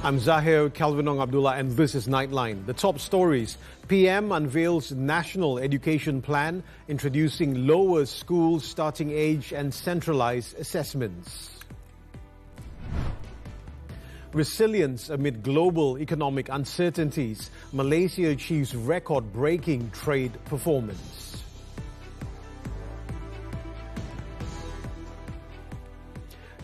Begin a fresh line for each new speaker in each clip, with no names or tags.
I'm Zahir, Kelvin Abdullah, and this is Nightline. The top stories. PM unveils National Education Plan, introducing lower school starting age and centralized assessments. Resilience amid global economic uncertainties. Malaysia achieves record-breaking trade performance.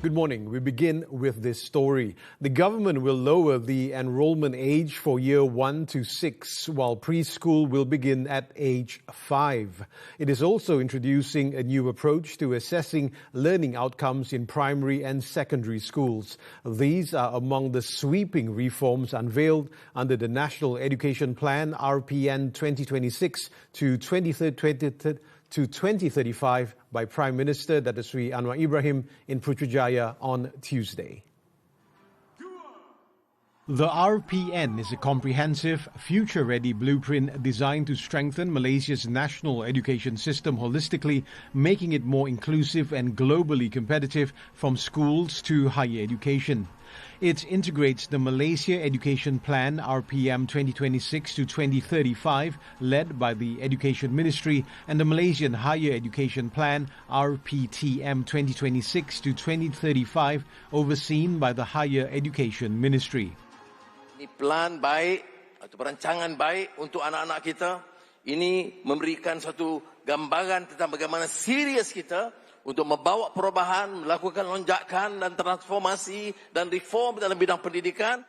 Good morning. We begin with this story. The government will lower the enrollment age for year 1 to 6, while preschool will begin at age 5. It is also introducing a new approach to assessing learning outcomes in primary and secondary schools. These are among the sweeping reforms unveiled under the National Education Plan RPN 2026 to 2035 by Prime Minister Datuk Seri Anwar Ibrahim in Putrajaya on Tuesday. The RPN is a comprehensive, future-ready blueprint designed to strengthen Malaysia's national education system holistically, making it more inclusive and globally competitive from schools to higher education. It integrates the Malaysia Education Plan RPM 2026 to 2035, led by the Education Ministry, and the Malaysian Higher Education Plan RPTM 2026 to 2035, overseen by the Higher Education Ministry.
Ini plan baik atau perancangan baik untuk anak-anak kita. Ini memberikan satu gambaran tentang bagaimana serius kita untuk membawa perubahan, melakukan lonjakan dan transformasi dan reform dalam bidang pendidikan.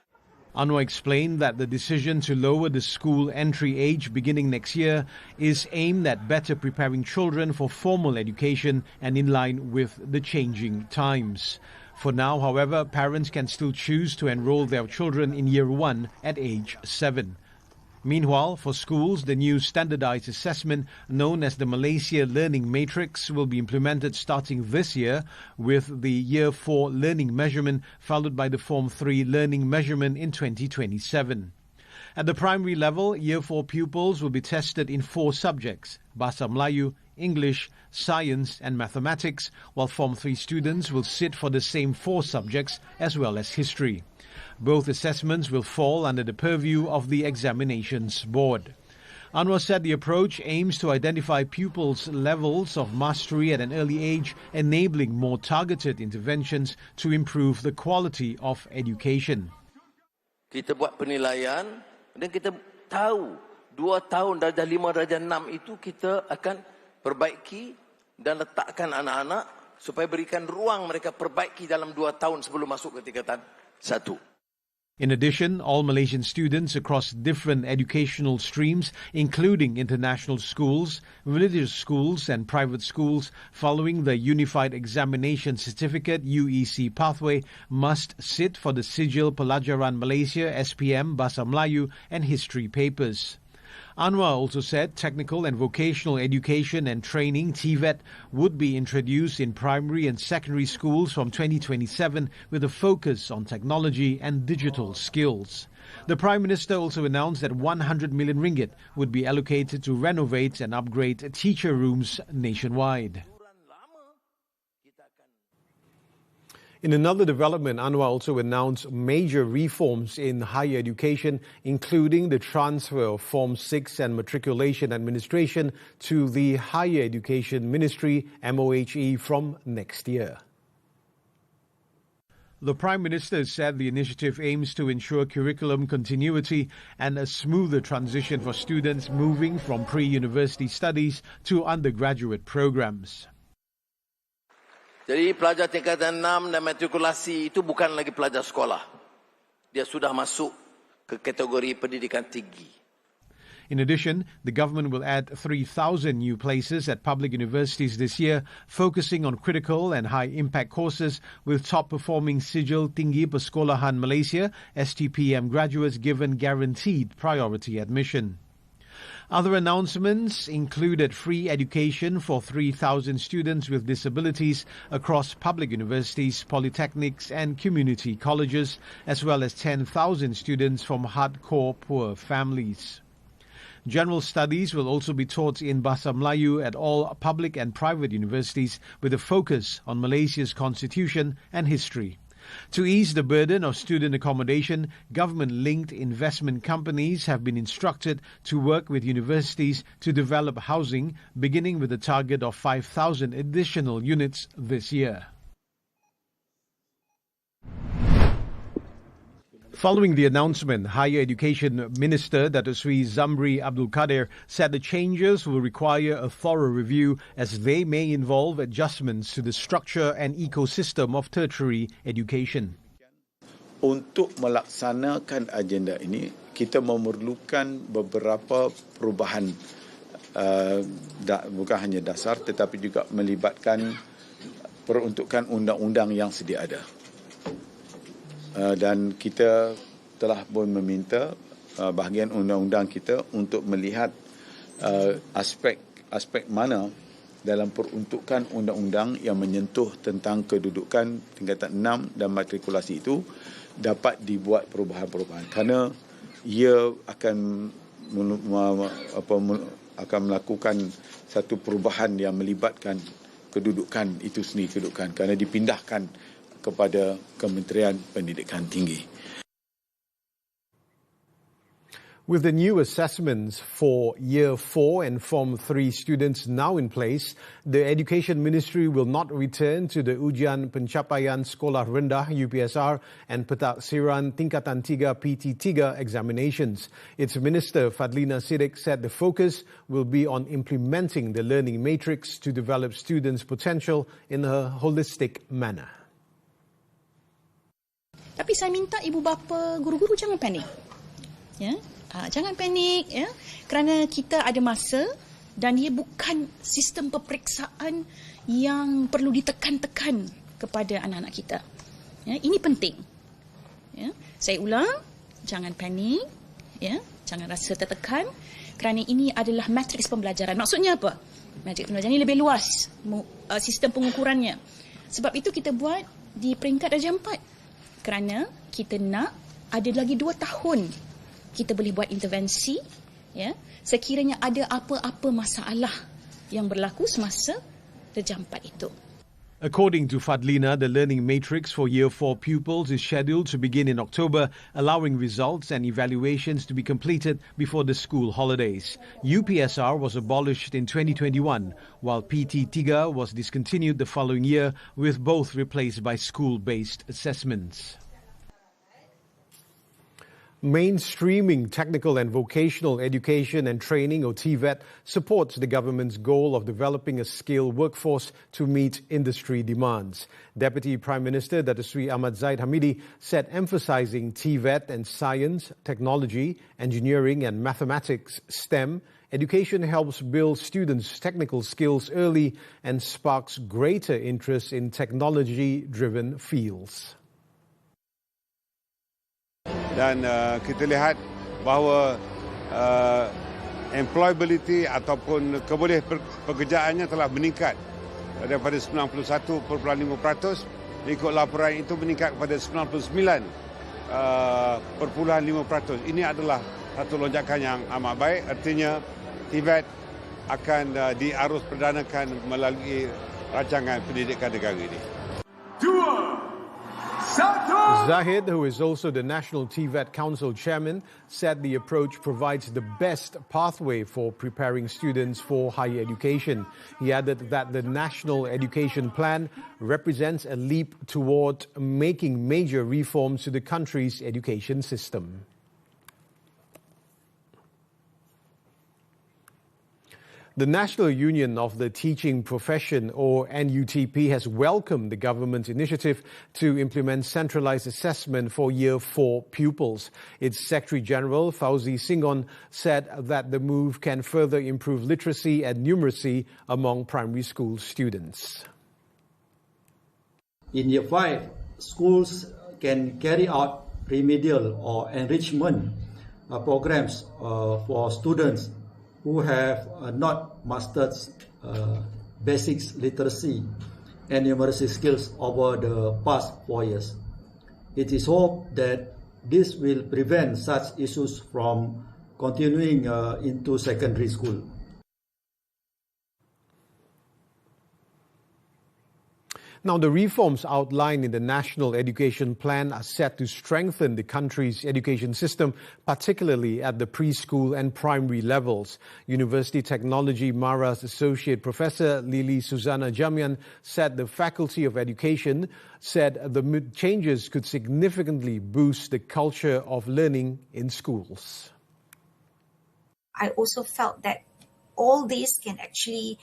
Anwar explained that the decision to lower the school entry age beginning next year is aimed at better preparing children for formal education and in line with the changing times. For now, however, parents can still choose to enroll their children in year 1 at age 7. Meanwhile, for schools, the new standardized assessment known as the Malaysia Learning Matrix will be implemented starting this year, with the Year 4 learning measurement followed by the Form 3 learning measurement in 2027. At the primary level, Year 4 pupils will be tested in 4 subjects: Bahasa Melayu, English, Science and Mathematics, while Form 3 students will sit for the same 4 subjects as well as History. Both assessments will fall under the purview of the Examinations Board. Anwar said the approach aims to identify pupils' levels of mastery at an early age, enabling more targeted interventions to improve the quality of education.
Kita buat penilaian dan kita tahu 2 tahun darjah 5, darjah 6 itu kita akan perbaiki dan letakkan anak-anak supaya berikan ruang mereka perbaiki dalam 2 tahun sebelum masuk ke tingkatan 1.
In addition, all Malaysian students across different educational streams, including international schools, religious schools and private schools, following the Unified Examination Certificate UEC pathway, must sit for the Sijil Pelajaran Malaysia SPM Bahasa Melayu and History papers. Anwar also said technical and vocational education and training TVET would be introduced in primary and secondary schools from 2027 with a focus on technology and digital skills. The Prime Minister also announced that 100 million ringgit would be allocated to renovate and upgrade teacher rooms nationwide. In another development, Anwar also announced major reforms in higher education, including the transfer of Form 6 and Matriculation Administration to the Higher Education Ministry, MOHE, from next year. The Prime Minister said the initiative aims to ensure curriculum continuity and a smoother transition for students moving from pre-university studies to undergraduate programs.
Jadi pelajar tingkatan 6 dan matrikulasi itu bukan lagi pelajar sekolah. Dia sudah masuk ke kategori pendidikan tinggi.
In addition, the government will add 3,000 new places at public universities this year, focusing on critical and high-impact courses with top-performing Sijil Tinggi Persekolahan Malaysia STPM graduates given guaranteed priority admission. Other announcements included free education for 3,000 students with disabilities across public universities, polytechnics and community colleges, as well as 10,000 students from hardcore poor families. General studies will also be taught in Bahasa Melayu at all public and private universities with a focus on Malaysia's constitution and history. To ease the burden of student accommodation, government-linked investment companies have been instructed to work with universities to develop housing, beginning with a target of 5,000 additional units this year. Following the announcement, Higher Education Minister Datuk Sri Zamri Abdul Kadir said the changes will require a thorough review as they may involve adjustments to the structure and ecosystem of tertiary education.
Untuk melaksanakan agenda ini, kita memerlukan beberapa perubahan, bukan hanya dasar tetapi juga melibatkan peruntukan undang-undang yang sedia ada. Dan kita telah pun meminta bahagian undang-undang kita untuk melihat aspek mana dalam peruntukan undang-undang yang menyentuh tentang kedudukan tingkatan 6 dan matrikulasi itu dapat dibuat perubahan-perubahan kerana ia akan melakukan satu perubahan yang melibatkan kedudukan itu sendiri, kedudukan kerana dipindahkan kepada Kementerian Pendidikan Tinggi.
With the new assessments for Year 4 and Form 3 students now in place, the Education Ministry will not return to the Ujian Pencapaian Sekolah Rendah UPSR and Pentaksiran Tingkatan 3 PT3 examinations. Its Minister Fadlina Siddiq said the focus will be on implementing the learning matrix to develop students' potential in a holistic manner.
Tapi saya minta ibu bapa, guru-guru jangan panik. Ya, jangan panik ya, kerana kita ada masa dan ia bukan sistem peperiksaan yang perlu ditekan-tekan kepada anak-anak kita. Ya, ini penting. Ya, saya ulang, jangan panik, ya, jangan rasa tertekan kerana ini adalah matriks pembelajaran. Maksudnya apa? Matriks pembelajaran ini lebih luas sistem pengukurannya. Sebab itu kita buat di peringkat darjah 4. Kerana kita nak ada lagi 2 tahun kita boleh buat intervensi ya, sekiranya ada apa-apa masalah yang berlaku semasa darjah 4 itu.
According to Fadlina, the learning matrix for Year 4 pupils is scheduled to begin in October, allowing results and evaluations to be completed before the school holidays. UPSR was abolished in 2021, while PT3 was discontinued the following year, with both replaced by school-based assessments. Mainstreaming technical and vocational education and training, or TVET, supports the government's goal of developing a skilled workforce to meet industry demands. Deputy Prime Minister Datuk Sri Ahmad Zahid Hamidi said emphasizing TVET and science, technology, engineering and mathematics STEM education helps build students' technical skills early and sparks greater interest in technology-driven fields.
Dan kita lihat bahawa employability ataupun keboleh pekerjaannya telah meningkat daripada 91.5%, ikut laporan itu meningkat kepada 99.5%. Ini adalah satu lonjakan yang amat baik, artinya TVET akan diarus perdanakan melalui rancangan pendidikan negara ini.
Zahir, who is also the National TVET Council Chairman, said the approach provides the best pathway for preparing students for higher education. He added that the National Education Plan represents a leap toward making major reforms to the country's education system. The National Union of the Teaching Profession, or NUTP, has welcomed the government's initiative to implement centralized assessment for Year 4 pupils. Its Secretary-General, Fauzi Singon, said that the move can further improve literacy and numeracy among primary school students.
In Year 5, schools can carry out remedial or enrichment programs for students who have not mastered basic literacy and numeracy skills over the past 4 years. It is hoped that this will prevent such issues from continuing into secondary school.
Now, the reforms outlined in the National Education Plan are set to strengthen the country's education system, particularly at the preschool and primary levels. University Technology Mara's Associate Professor Lili Susanna Jamian said the Faculty of Education said the changes could significantly boost the culture of learning in schools.
I also felt that all this can actually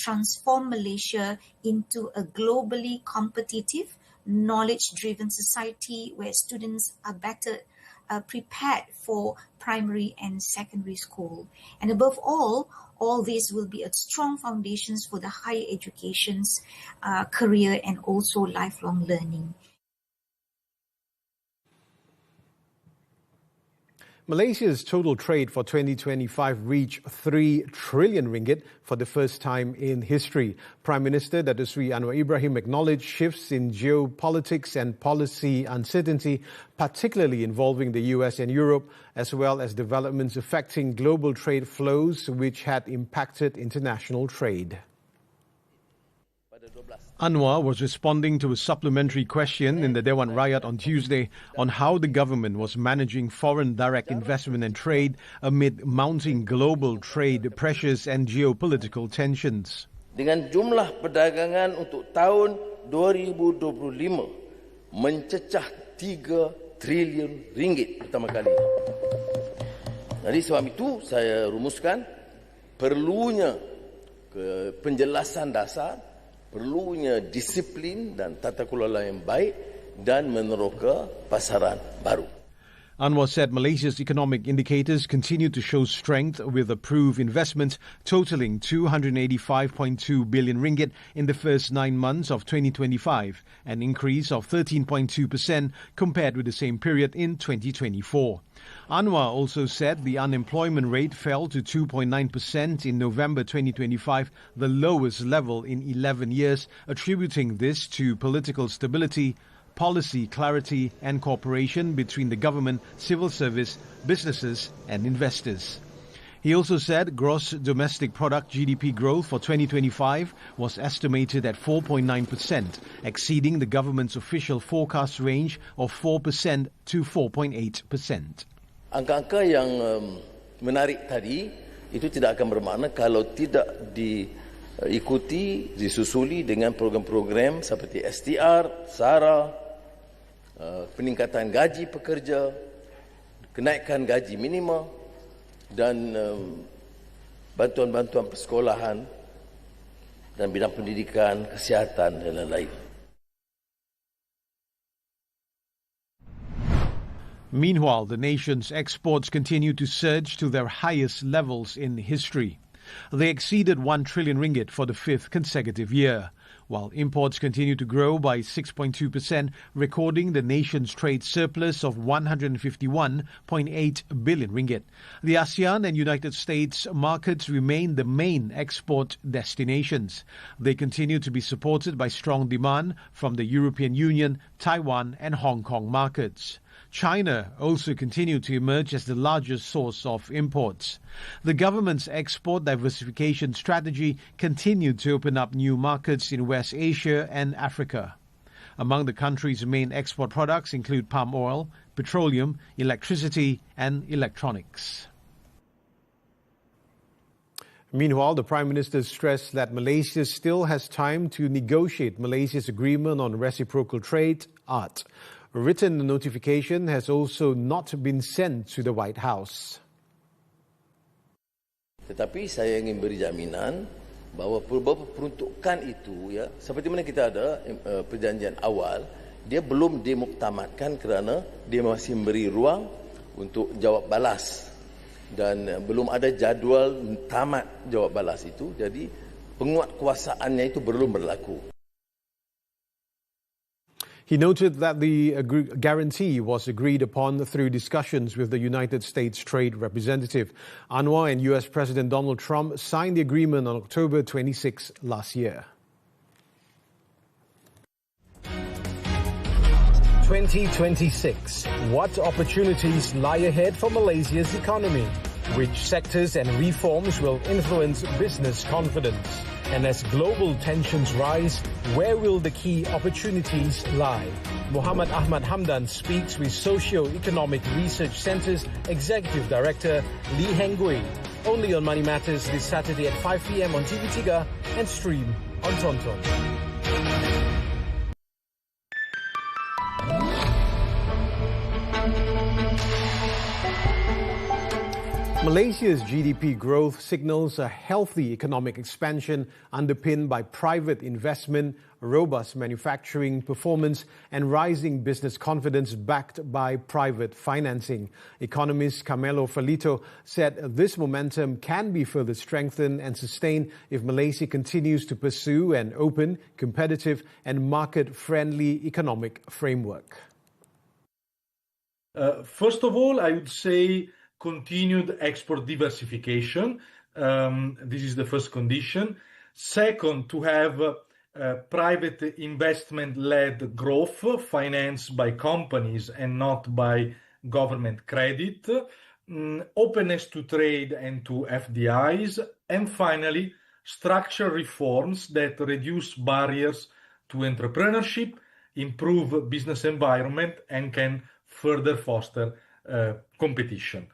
transform Malaysia into a globally competitive, knowledge-driven society where students are better prepared for primary and secondary school. And above all this will be a strong foundations for the higher education's career and also lifelong learning.
Malaysia's total trade for 2025 reached 3 trillion ringgit for the first time in history. Prime Minister Datuk Seri Anwar Ibrahim acknowledged shifts in geopolitics and policy uncertainty, particularly involving the US and Europe, as well as developments affecting global trade flows which had impacted international trade. Anwar was responding to a supplementary question in the Dewan Rakyat on Tuesday on how the government was managing foreign direct investment and trade amid mounting global trade pressures and geopolitical tensions.
Dengan jumlah perdagangan untuk tahun 2025 mencecah 3 triliun ringgit pertama kali. Jadi sebab itu saya rumuskan perlunya penjelasan dasar, perlunya disiplin dan tata kelola yang baik dan meneroka pasaran baru.
Anwar said Malaysia's economic indicators continue to show strength with approved investments totaling 285.2 billion ringgit in the first 9 months of 2025, an increase of 13.2% compared with the same period in 2024. Anwar also said the unemployment rate fell to 2.9% in November 2025, the lowest level in 11 years, attributing this to political stability, policy clarity and cooperation between the government, civil service, businesses and investors. He also said gross domestic product GDP growth for 2025 was estimated at 4.9%, exceeding the government's official forecast range of 4% to 4.8%.
Angka-angka yang menarik tadi itu tidak akan bermakna kalau tidak diikuti, disusuli dengan program-program seperti STR, SARA, peningkatan gaji pekerja, kenaikan gaji minima dan bantuan-bantuan persekolahan dan bidang pendidikan, kesihatan dan lain-lain.
Meanwhile, the nation's exports continue to surge to their highest levels in history. They exceeded 1 trillion ringgit for the 5th consecutive year, while imports continue to grow by 6.2%, recording the nation's trade surplus of 151.8 billion ringgit. The ASEAN and United States markets remain the main export destinations. They continue to be supported by strong demand from the European Union, Taiwan and Hong Kong markets. China also continued to emerge as the largest source of imports. The government's export diversification strategy continued to open up new markets in West Asia and Africa. Among the country's main export products include palm oil, petroleum, electricity and electronics. Meanwhile, the Prime Minister stressed that Malaysia still has time to negotiate Malaysia's agreement on reciprocal trade, ART. A written notification has also not been sent to the White House.
Tetapi saya ingin beri jaminan bahawa beberapa peruntukan itu, ya, seperti mana kita ada perjanjian awal, dia belum dimuktamadkan kerana dia masih memberi ruang untuk jawab balas dan belum ada jadual tamat jawab balas itu. Jadi penguatkuasaannya itu belum berlaku.
He noted that the guarantee was agreed upon through discussions with the United States Trade Representative. Anwar and US President Donald Trump signed the agreement on October 26 last year.
2026. What opportunities lie ahead for Malaysia's economy?
Which sectors and reforms will influence business confidence? And as global tensions rise, where will the key opportunities lie? Muhammad Ahmad Hamdan speaks with Socio-Economic Research Centre's Executive Director Lee Heng Gui. Only on Money Matters this Saturday at 5 p.m. on TVET and stream on Tonton. Malaysia's GDP growth signals a healthy economic expansion underpinned by private investment, robust manufacturing performance, and rising business confidence backed by private financing. Economist Carmelo Ferlito said this momentum can be further strengthened and sustained if Malaysia continues to pursue an open, competitive, and market-friendly economic framework.
First of all, I would say continued export diversification. This is the first condition. Second, to have private investment-led growth financed by companies and not by government credit. Openness to trade and to FDIs. And finally, structural reforms that reduce barriers to entrepreneurship, improve business environment, and can further foster competition.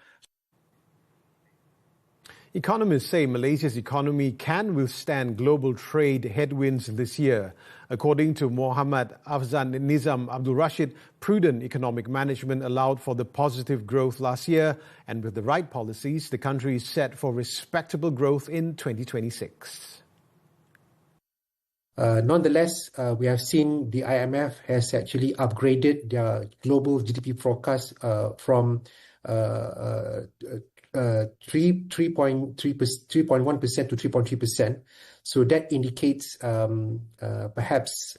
Economists say Malaysia's economy can withstand global trade headwinds this year. According to Muhammad Afzan Nizam Abdul Rashid, prudent economic management allowed for the positive growth last year, and with the right policies, the country is set for respectable growth in 2026.
Nonetheless, we have seen the IMF has actually upgraded their global GDP forecast from 3.1% to 3.3%. So that indicates perhaps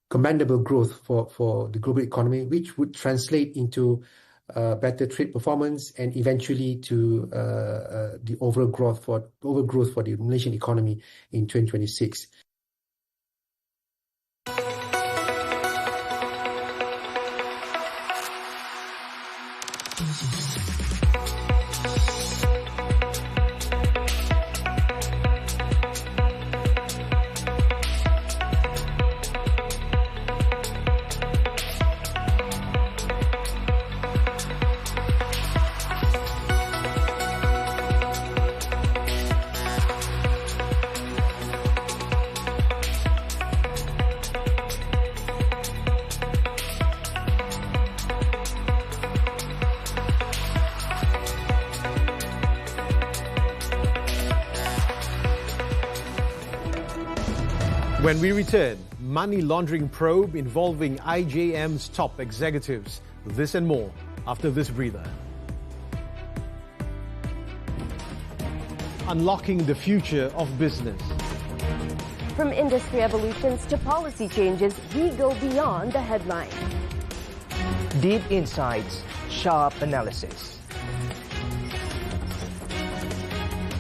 commendable growth for the global economy, which would translate into better trade performance and eventually to the overall growth for the Malaysian economy in 2026.
When we return, money laundering probe involving IJM's top executives. This and more after this breather. Unlocking the future of business.
From industry evolutions to policy changes, we go beyond the headline.
Deep insights, sharp analysis.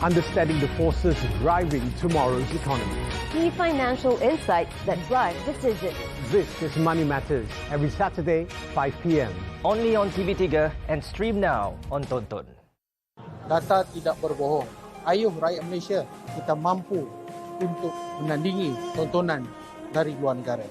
Understanding the forces driving tomorrow's economy.
Key financial insights that drive decisions.
This is Money Matters, every Saturday, 5 p.m.
Only on TV3 and stream now on Tonton.
Data tidak berbohong. Ayuh rakyat Malaysia, kita mampu untuk menandingi tontonan dari luar negara.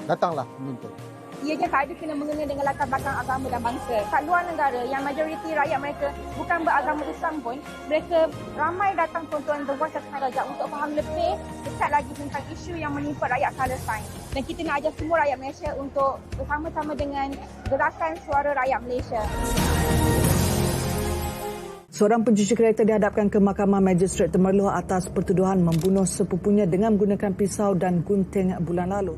Datanglah menonton.
Ianya tak ada kena mengena dengan latar belakang agama dan bangsa. Kat luar negara yang majoriti rakyat mereka bukan beragama Islam pun, mereka ramai datang tonton The Voice of Raja untuk faham lebih dekat lagi tentang isu yang menimpa rakyat Palestin. Dan kita nak ajak semua rakyat Malaysia untuk bersama-sama dengan gerakan suara rakyat Malaysia.
Seorang pencuci kereta dihadapkan ke Mahkamah Magistrate Temerloh atas pertuduhan membunuh sepupunya dengan menggunakan pisau dan gunting bulan lalu.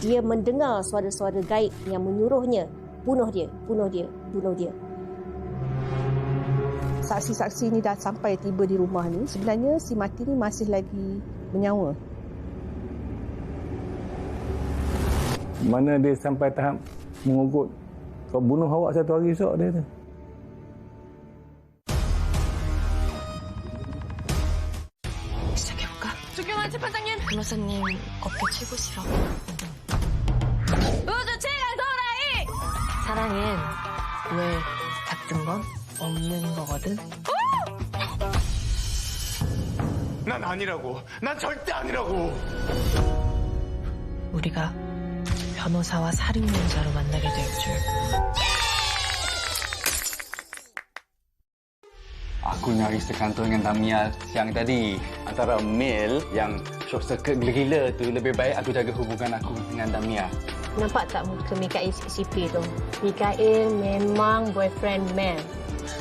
Dia mendengar suara-suara gaib yang menyuruhnya, bunuh dia, bunuh dia, bunuh dia.
Saksi-saksi ni dah sampai tiba di rumah ni, sebenarnya si mati ni masih lagi menyawa.
Mana dia sampai tahap mengugut, kau bunuh awak satu hari esok dia tu.
시작해볼까? 조경아 재판장님! 변호사님 어깨 최고시라고. 우주 최강 도라이! 사랑은 왜 자꾸 증거 없는 거거든.
난 아니라고. 난 절대 아니라고.
우리가 변호사와 살인범자로 만나게 될 줄.
Aku nyaris terkantor dengan Damia siang tadi. Antara Mel yang short circuit gila-gila tu, lebih baik aku jaga hubungan aku dengan Damia.
Nampak tak muka Mikael CCP tu? Mikael memang boyfriend Mel.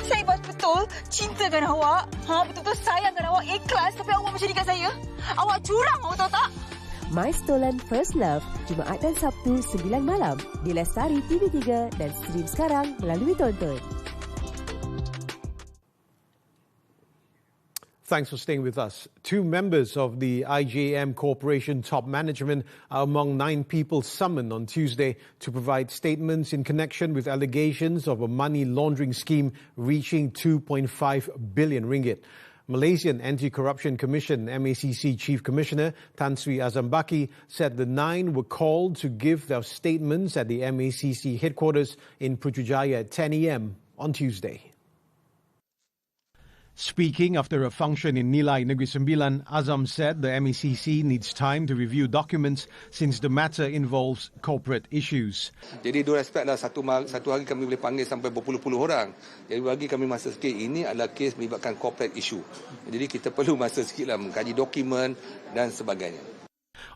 Saya betul cintakan awak. Betul-betul sayangkan awak, ikhlas, tapi awak menjadikan saya. Awak curang, awak tahu tak?
My Stolen First Love, Jumaat dan Sabtu 9 malam di Lestari TV3 dan stream sekarang melalui Tonton.
Thanks for staying with us. 2 members of the IJM Corporation top management are among 9 people summoned on Tuesday to provide statements in connection with allegations of a money laundering scheme reaching 2.5 billion ringgit. Malaysian Anti-Corruption Commission MACC Chief Commissioner Tan Sri Azambaki said the 9 were called to give their statements at the MACC headquarters in Putrajaya at 10 a.m. on Tuesday. Speaking after a function in Nilai Negeri Sembilan, Azam said the MECC needs time to review documents since the matter involves corporate issues.
Jadi dua aspek lah, satu hari kami boleh panggil sampai berpuluh-puluh orang. Jadi bagi kami masa sikit, ini adalah kes melibatkan corporate issue. Jadi kita perlu masa sikit lah mengkaji dokumen dan sebagainya.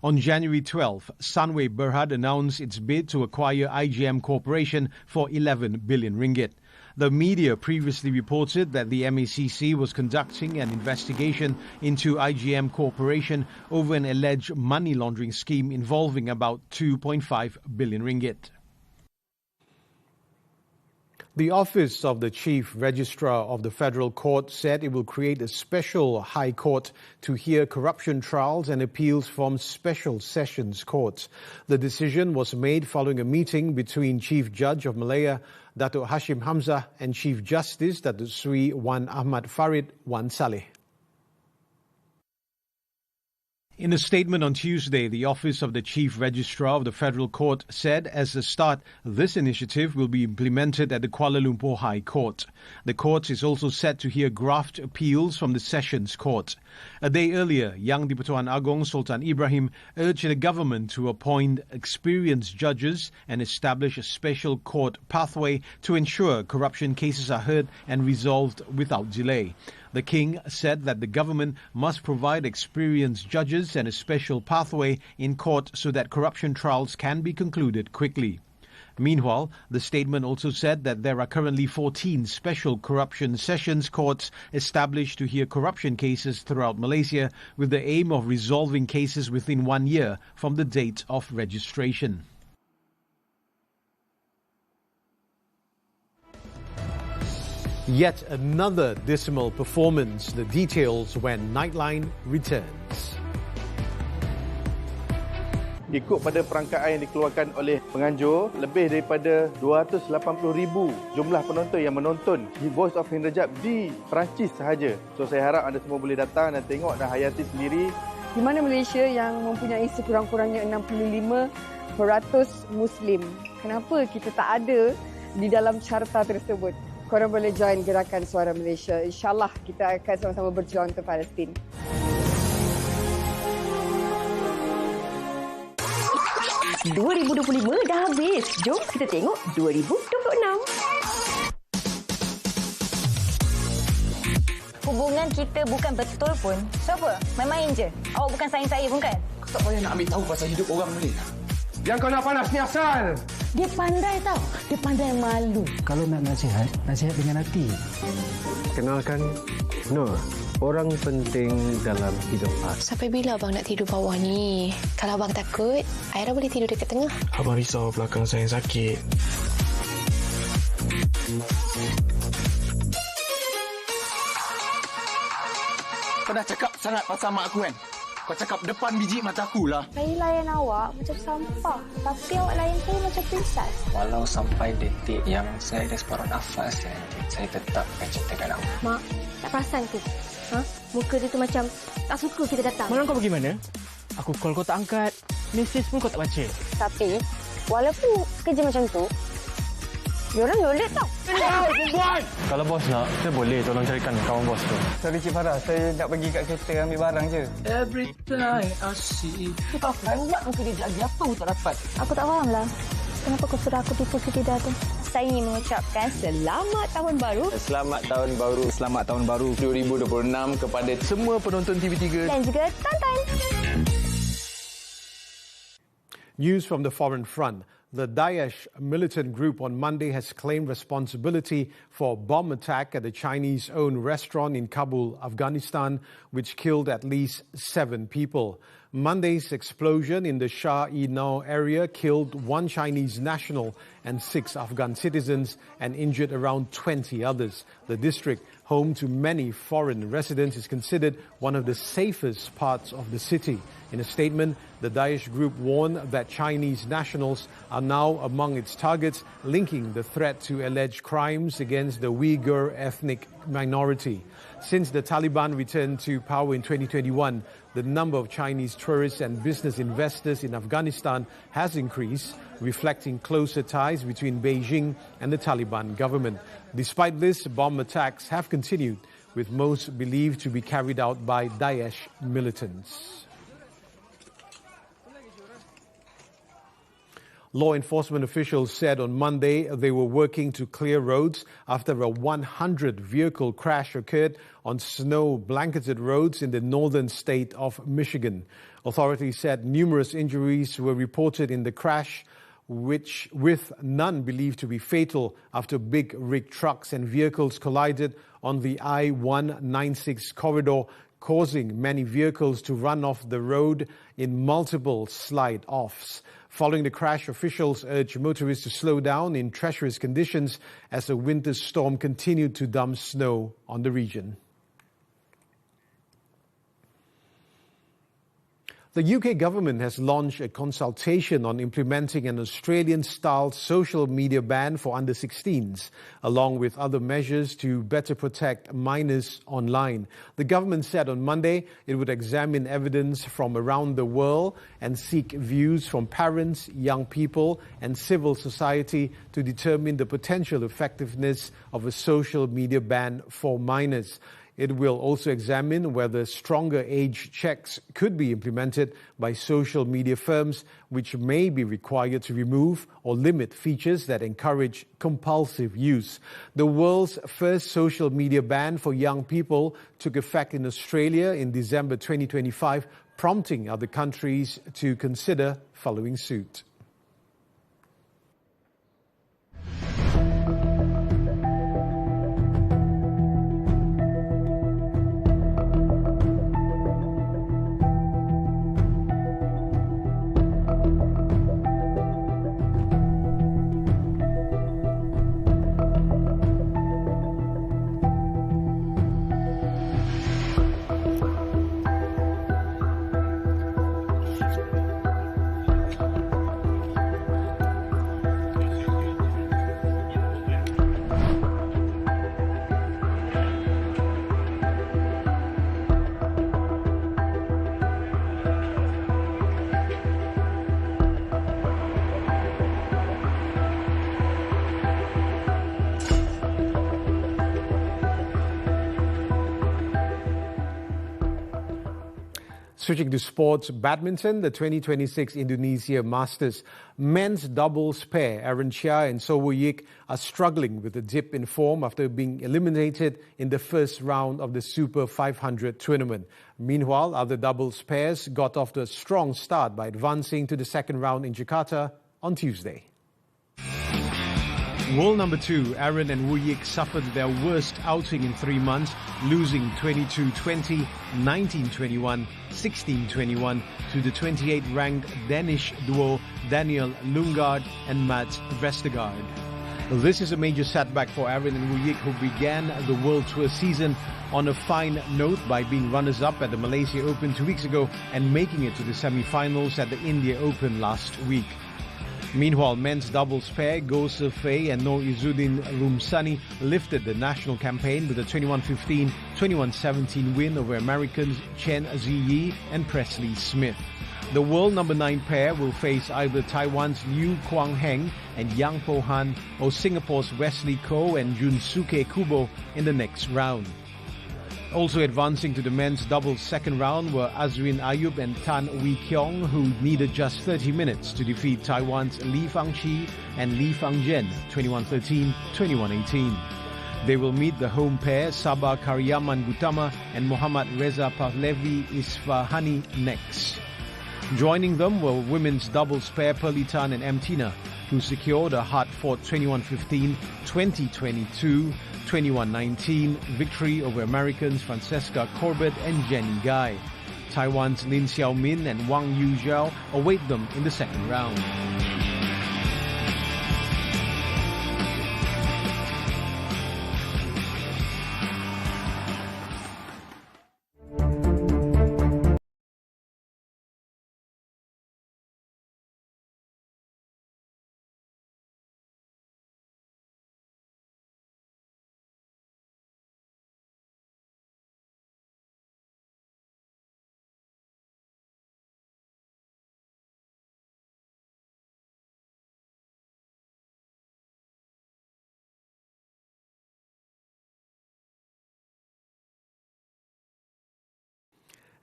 On January 12, Sunway Berhad announced its bid to acquire IJM Corporation for 11 billion ringgit. The media previously reported that the MECC was conducting an investigation into IGM Corporation over an alleged money laundering scheme involving about 2.5 billion ringgit. The Office of the Chief Registrar of the Federal Court said it will create a special High Court to hear corruption trials and appeals from special sessions courts. The decision was made following a meeting between Chief Judge of Malaya, Datuk Hashim Hamzah, and Chief Justice Datuk Sri Wan Ahmad Farid Wan Saleh. In a statement on Tuesday, the Office of the Chief Registrar of the Federal Court said as a start, this initiative will be implemented at the Kuala Lumpur High Court. The court is also set to hear graft appeals from the Sessions Court. A day earlier, Yang di-Pertuan Agong Sultan Ibrahim urged the government to appoint experienced judges and establish a special court pathway to ensure corruption cases are heard and resolved without delay. The King said that the government must provide experienced judges and a special pathway in court so that corruption trials can be concluded quickly. Meanwhile, the statement also said that there are currently 14 special corruption sessions courts established to hear corruption cases throughout Malaysia with the aim of resolving cases within 1 year from the date of registration. Yet another dismal performance. The details when Nightline returns.
Ikut pada perangkaan yang dikeluarkan oleh penganjur, lebih daripada 280,000 jumlah penonton yang menonton The Voice of Hinrajab di Perancis sahaja. So saya harap anda semua boleh datang dan tengok dan hayati sendiri.
Di mana Malaysia yang mempunyai sekurang-kurangnya 65% Muslim. Kenapa kita tak ada di dalam carta tersebut? Korang boleh join gerakan Suara Malaysia. InsyaAllah kita akan sama-sama berjuang untuk Palestin.
...2025 dah habis. Jom kita tengok 2026.
Hubungan kita bukan betul pun. So apa? Main-main je. Awak bukan sayang saya pun kan?
Kau tak payah nak ambil tahu pasal hidup orang boleh tak?
Yang kau nak panas ni asal.
Dia pandai tau. Dia pandai malu.
Kalau nak nasihat, nasihat dengan hati. Kenalkan Nur. Orang penting dalam hidup Ab.
Sampai bila abang nak tidur bawah ni? Kalau abang takut, Aira boleh tidur dekat tengah.
Abang risau belakang saya sakit.
Kau dah cakap sangat pasal mak aku kan? Kau cakap depan biji mata aku lah.
Saya layan awak macam sampah. Tapi awak layan saya macam princess.
Walau sampai detik yang saya ada separuh nafas, saya tetap akan cintakan awak.
Mak, tak perasan ke? Ha? Muka dia tu macam tak suka kita datang.
Malam kau pergi mana? Aku call kau tak angkat. Mesej pun kau tak baca.
Tapi, walaupun kerja macam tu,
Diorang lolek tau.
Kalau bos nak, saya boleh tolong carikan kawan bos tu.
Sorry Cik Farah, saya nak pergi kat kereta ambil barang je.
Every time I see.
Kau tahu banyak muka dia lagi apa pun tak dapat. Aku tak faham lah. Kenapa kau suruh aku tipu si Tidak tu? Saya ingin mengucapkan selamat tahun baru.
Selamat tahun baru. Selamat tahun baru 2026 kepada semua penonton TV3.
Dan juga Tantan.
News from the foreign front. The Daesh militant group on Monday has claimed responsibility for a bomb attack at a Chinese-owned restaurant in Kabul, Afghanistan, which killed at least 7 people. Monday's explosion in the Shah-e-Nau area killed 1 Chinese national and 6 Afghan citizens and injured around 20 others. The district, home to many foreign residents, is considered one of the safest parts of the city. In a statement, the Daesh group warned that Chinese nationals are now among its targets, linking the threat to alleged crimes against the Uyghur ethnic minority. Since the Taliban returned to power in 2021, the number of Chinese tourists and business investors in Afghanistan has increased, reflecting closer ties between Beijing and the Taliban government. Despite this, bomb attacks have continued, with most believed to be carried out by Daesh militants. Law enforcement officials said on Monday they were working to clear roads after a 100-vehicle crash occurred on snow-blanketed roads in the northern state of Michigan. Authorities said numerous injuries were reported in the crash, with none believed to be fatal after big rig trucks and vehicles collided on the I-196 corridor, causing many vehicles to run off the road in multiple slide-offs. Following the crash, officials urged motorists to slow down in treacherous conditions as a winter storm continued to dump snow on the region. The UK government has launched a consultation on implementing an Australian-style social media ban for under-16s, along with other measures to better protect minors online. The government said on Monday it would examine evidence from around the world and seek views from parents, young people, and civil society to determine the potential effectiveness of a social media ban for minors. It will also examine whether stronger age checks could be implemented by social media firms, which may be required to remove or limit features that encourage compulsive use. The world's first social media ban for young people took effect in Australia in December 2025, prompting other countries to consider following suit. Switching to sports, badminton, the 2026 Indonesia Masters men's doubles pair, Aaron Chia and So Woo-Yik, are struggling with a dip in form after being eliminated in the first round of the Super 500 tournament. Meanwhile, other doubles pairs got off to a strong start by advancing to the second round in Jakarta on Tuesday. World number 2, Aaron and Woo-Yik suffered their worst outing in 3 months, losing 22-20, 19-21, 16-21 to the 28th-ranked Danish duo Daniel Lundgaard and Mats Vestergaard. This is a major setback for Aaron and Woo-Yik, who began the World Tour season on a fine note by being runners-up at the Malaysia Open 2 weeks ago and making it to the semi-finals at the India Open last week. Meanwhile, men's doubles pair Goh Se-Fei and Noor Izzuddin Rumsani lifted the national campaign with a 21-15, 21-17 win over Americans Chen Ziyi and Presley Smith. The world number 9 pair will face either Taiwan's Liu Kuang-heng and Yang Po-han or Singapore's Wesley Koh and Junsuke Kubo in the next round. Also advancing to the men's doubles second round were Azrin Ayub and Tan Wee Kiong, who needed just 30 minutes to defeat Taiwan's Li Fangqi and Li Fangzhen 21-13, 21-18. They will meet the home pair Sabah Karyaman Gutama and Muhammad Reza Pahlavi Isfahani next. Joining them were women's doubles pair Perlitan and Amtina, who secured a hard-fought 21-15, 20-22, 21-19 victory over Americans Francesca Corbett and Jenny Guy. Taiwan's Lin Xiaomin and Wang Yuzhao await them in the second round.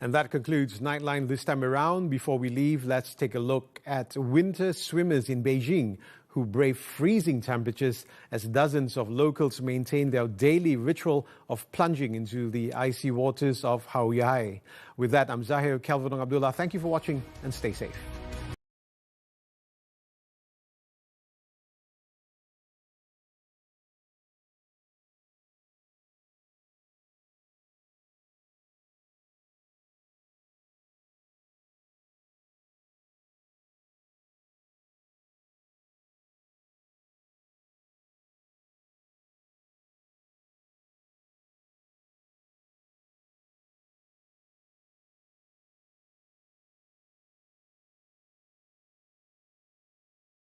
And that concludes Nightline this time around. Before we leave, let's take a look at winter swimmers in Beijing who brave freezing temperatures as dozens of locals maintain their daily ritual of plunging into the icy waters of Haoyai. With that, I'm Zahir, Kelvin and Abdullah. Thank you for watching and stay safe.